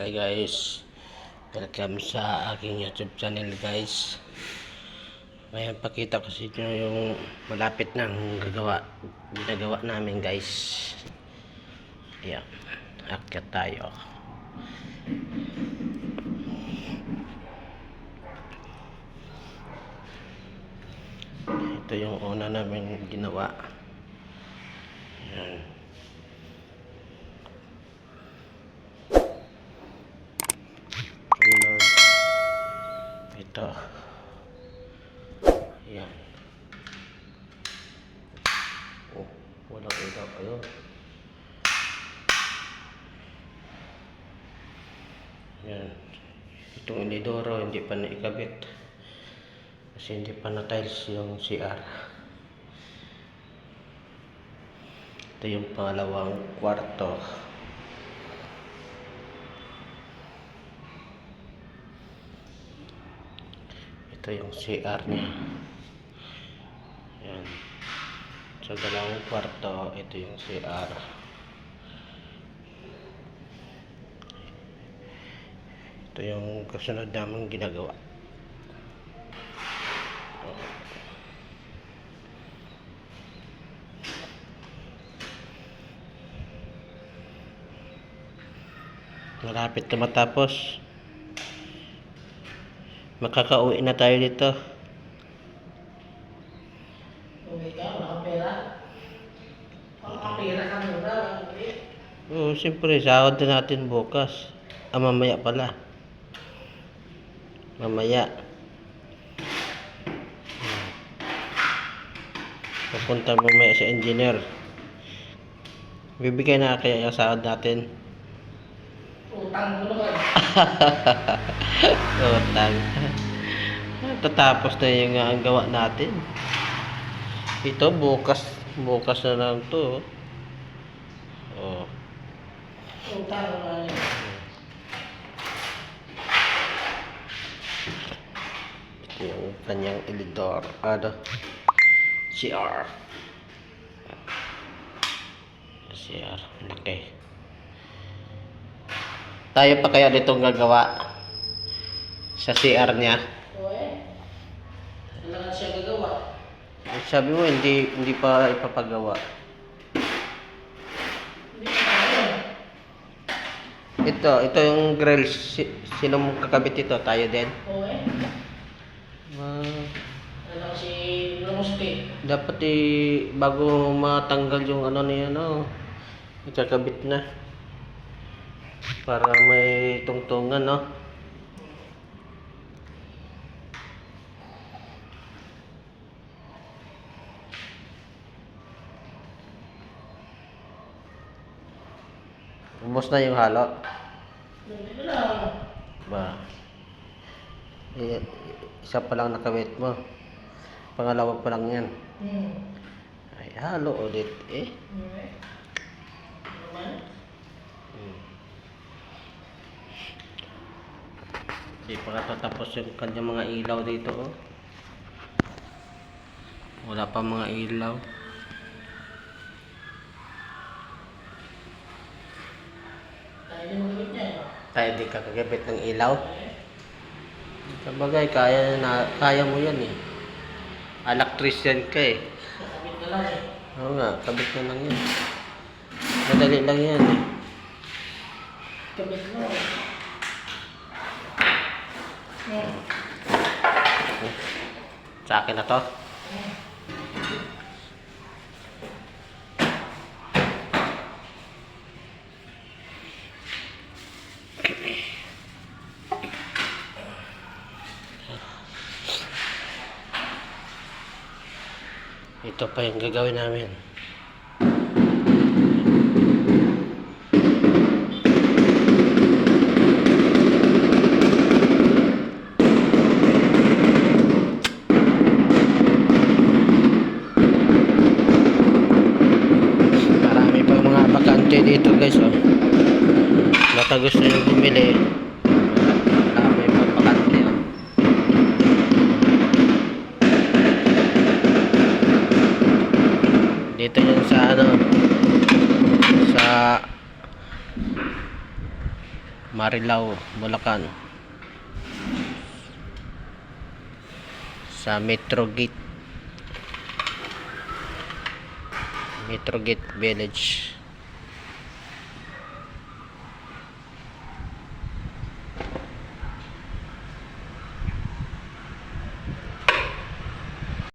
Hi guys, welcome sa aking YouTube channel guys. Ngayon pakita ko sa inyo yung malapit ng ginagawa namin guys. Ayan, akyat tayo. Ito yung una namin ginawa. Ayan. Ito. Ayan. Oh, walang ilaw. Ayun. Ayan. Itong inidoro hindi pa naikabit. Kasi hindi pa na-tiles yung CR. Ito yung pangalawang kwarto. Ito yung CR niya. Ayan. Sa dalawang kwarto, ito yung CR. Ito yung kasunod namin ginagawa. Malapit na matapos. Makakauwi na tayo dito. Uwi ka? Wala kang pera? Wala kang pera ka muna? Oo, siyempre, sahod na natin bukas. Mamaya pala. Mamaya. Pupunta mamaya sa engineer. Bibigay na kaya yung sahod natin. Utang mo naman. Utang. Tatapos na yung ang gawa natin. Ito bukas na lang to. Oh. Utang mo naman. Ito yung kanyang elidor. CR. CR. Laki. Tayo pa kaya ditong gagawa sa CR niya? O kailangan siya gagawa. Sabi mo hindi pa ipapagawa. Hindi ka kaya. Ito yung grill. Sino mong kakabit ito? Tayo din? O kailangan si Lamusti. Dapat bago matanggal yung ano niya, ikakabit na. Para may tungtungan, no? Ubos na yung halo. Hindi lang. Ba? Isa pa lang nakabit mo. Pangalawa pa lang yan. Ay, halo ulit Naman? Hindi pa natatapos yung kanyang mga ilaw dito, oh. Wala pa mga ilaw. Tayo din magawin niya. Tayo di kakagabit ng ilaw. Sabagay, kaya mo yan eh. Electrician ka eh. Nakabit na lang Oo nga, kabit na lang yan. Madali lang yan eh. Kabit mo. Sa akin na to. Ito pa yung gagawin namin. Marami pang mga bakante dito guys, oh. Baka gusto nyo bumili. Marami pang bakante, oh. Dito yan sa Marilao, Bulacan. Sa Metro Gate Village.